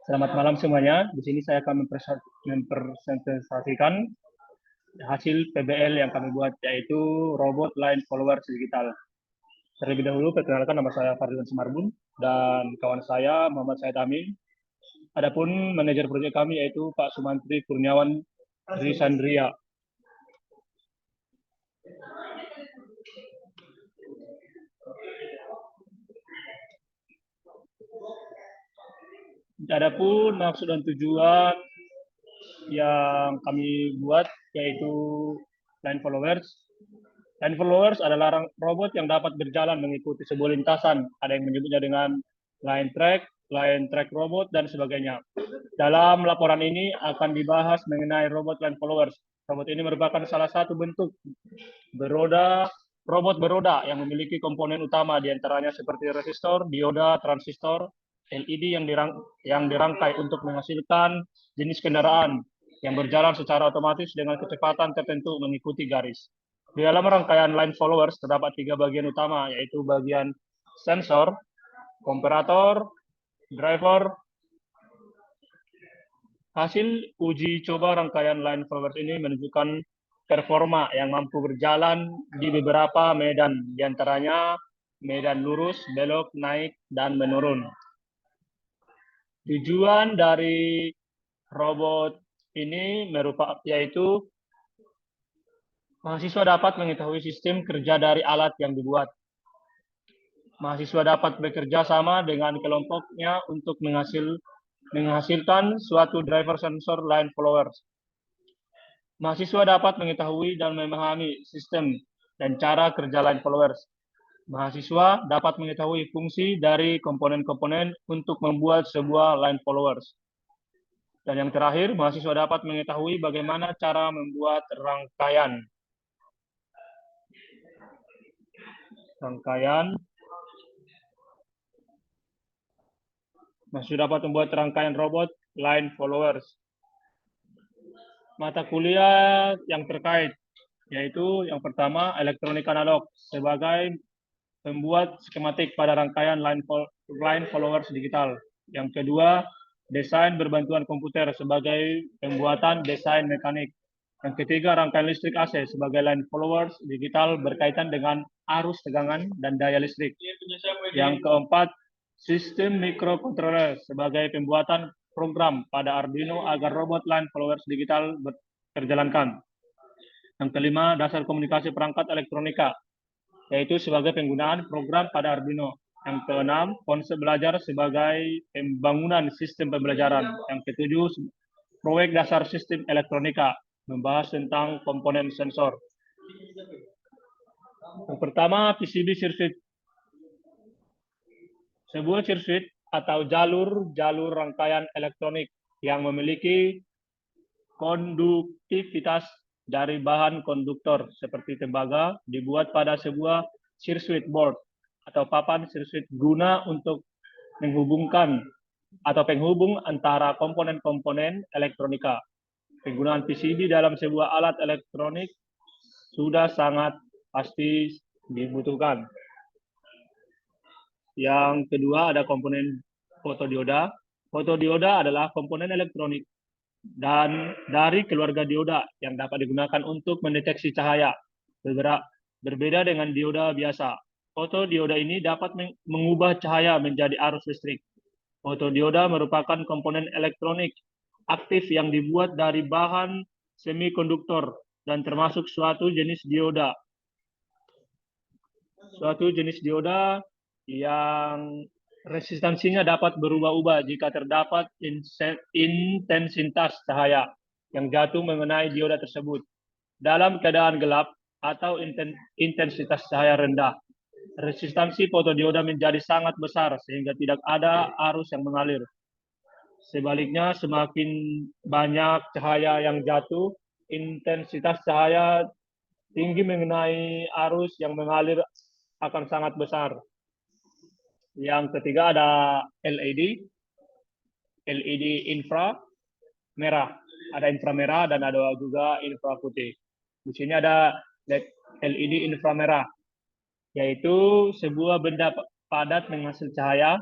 Selamat malam semuanya. Di sini saya akan mempresentasikan hasil PBL yang kami buat, yaitu robot line followers digital. Terlebih dahulu, perkenalkan nama saya Fardilon Semarbun dan kawan saya Muhammad Said Amin. Adapun manajer proyek kami yaitu Pak Sumantri Kurniawan Risandria. Adapun maksud dan tujuan yang kami buat yaitu line followers. Line followers adalah robot yang dapat berjalan mengikuti sebuah lintasan. Ada yang menyebutnya dengan line track robot, dan sebagainya. Dalam laporan ini akan dibahas mengenai robot line followers. Robot ini merupakan salah satu bentuk robot beroda yang memiliki komponen utama diantaranya seperti resistor, dioda, transistor, LED yang dirangkai untuk menghasilkan jenis kendaraan yang berjalan secara otomatis dengan kecepatan tertentu mengikuti garis. Di dalam rangkaian line followers terdapat 3 bagian utama, yaitu bagian sensor, komparator, driver. Hasil uji coba rangkaian line followers ini menunjukkan performa yang mampu berjalan di beberapa medan, diantaranya medan lurus, belok, naik, dan menurun. Tujuan dari robot ini yaitu mahasiswa dapat mengetahui sistem kerja dari alat yang dibuat. Mahasiswa dapat bekerja sama dengan kelompoknya untuk menghasilkan suatu driver sensor line followers. Mahasiswa dapat mengetahui dan memahami sistem dan cara kerja line followers. Mahasiswa dapat mengetahui fungsi dari komponen-komponen untuk membuat sebuah line followers. Dan yang terakhir, mahasiswa dapat mengetahui bagaimana cara membuat rangkaian mahasiswa dapat membuat rangkaian robot line followers. Mata kuliah yang terkait yaitu yang pertama elektronik analog sebagai membuat skematik pada rangkaian line followers digital. Yang kedua, desain berbantuan komputer sebagai pembuatan desain mekanik. Yang ketiga, rangkaian listrik AC sebagai line followers digital berkaitan dengan arus tegangan dan daya listrik. Yang keempat, sistem microcontroller sebagai pembuatan program pada Arduino agar robot line followers digital terjalankan. Yang kelima, dasar komunikasi perangkat elektronika, yaitu sebagai penggunaan program pada Arduino. Yang keenam, konsep belajar sebagai pembangunan sistem pembelajaran. Yang ketujuh, proyek dasar sistem elektronika, membahas tentang komponen sensor. Yang pertama, PCB circuit. Sebuah sirkuit atau jalur rangkaian elektronik yang memiliki konduktivitas dari bahan konduktor seperti tembaga dibuat pada sebuah sirkuit board atau papan sirkuit guna untuk menghubungkan atau penghubung antara komponen-komponen elektronika. Penggunaan PCB dalam sebuah alat elektronik sudah sangat pasti dibutuhkan. Yang kedua ada komponen fotodioda. Fotodioda adalah komponen elektronik dan dari keluarga dioda yang dapat digunakan untuk mendeteksi cahaya. Berbeda dengan dioda biasa. Fotodioda ini dapat mengubah cahaya menjadi arus listrik. Fotodioda merupakan komponen elektronik aktif yang dibuat dari bahan semikonduktor dan termasuk suatu jenis dioda. Suatu jenis dioda yang resistansinya dapat berubah-ubah jika terdapat intensitas cahaya yang jatuh mengenai dioda tersebut. Dalam keadaan gelap atau intensitas cahaya rendah, resistansi fotodioda menjadi sangat besar sehingga tidak ada arus yang mengalir. Sebaliknya, semakin banyak cahaya yang jatuh, intensitas cahaya tinggi mengenai arus yang mengalir akan sangat besar. Yang ketiga ada LED infra merah. Ada inframerah dan ada juga infra putih. Di sini ada LED inframerah, yaitu sebuah benda padat menghasil cahaya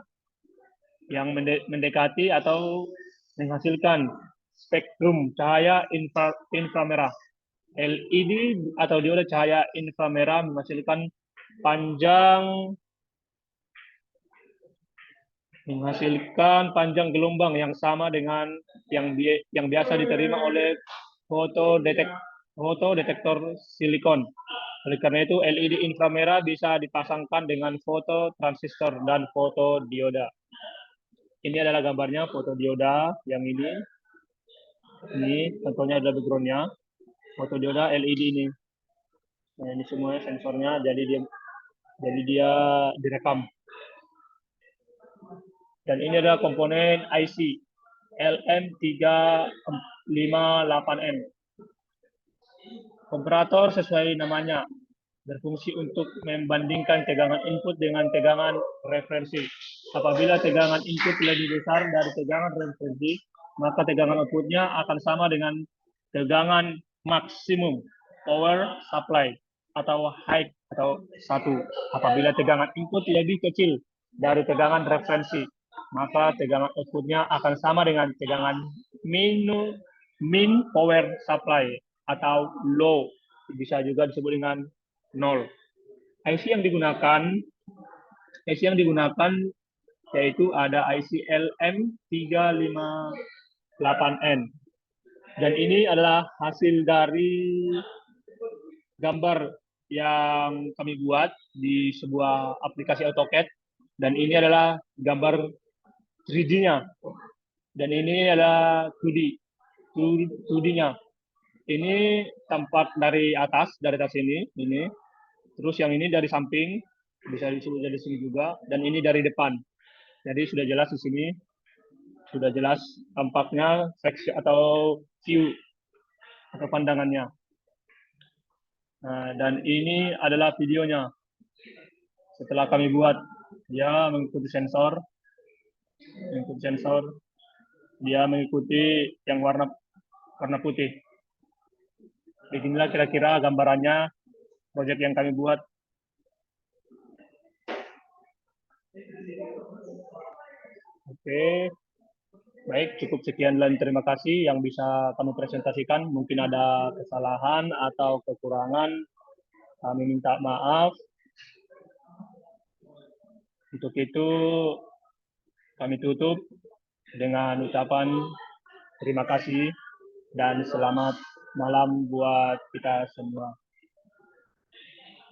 yang mendekati atau menghasilkan spektrum cahaya inframerah. LED atau dioda cahaya inframerah menghasilkan panjang gelombang yang sama dengan yang biasa diterima oleh fotodetektor silikon. Oleh karena itu, LED inframerah bisa dipasangkan dengan fototransistor dan fotodioda. Ini adalah gambarnya fotodioda yang ini. Ini contohnya adalah background-nya. Fotodioda LED ini. Nah, ini semua sensornya, jadi dia direkam. Dan ini adalah komponen IC LM358N. Komparator sesuai namanya berfungsi untuk membandingkan tegangan input dengan tegangan referensi. Apabila tegangan input lebih besar dari tegangan referensi, maka tegangan outputnya akan sama dengan tegangan maksimum power supply atau high atau 1. Apabila tegangan input lebih kecil dari tegangan referensi, maka tegangan outputnya akan sama dengan tegangan min power supply atau low, bisa juga disebut dengan 0. IC yang digunakan yaitu ada IC LM358N. Dan ini adalah hasil dari gambar yang kami buat di sebuah aplikasi AutoCAD. Dan ini adalah gambar 3D-nya. Dan ini adalah 2D-nya. Ini tempat dari atas ini. Terus yang ini dari samping, bisa disebut dari sini juga. Dan ini dari depan. Jadi sudah jelas di sini. Sudah jelas tampaknya seksi atau view atau pandangannya. Nah, dan ini adalah videonya. Setelah kami buat, dia mengikuti sensor. Dia mengikuti yang warna putih. Beginilah kira-kira gambarannya proyek yang kami buat. Oke, baik, cukup sekian dan terima kasih yang bisa kami presentasikan. Mungkin ada kesalahan atau kekurangan, kami minta maaf. Untuk itu, kami tutup dengan ucapan terima kasih dan selamat malam buat kita semua.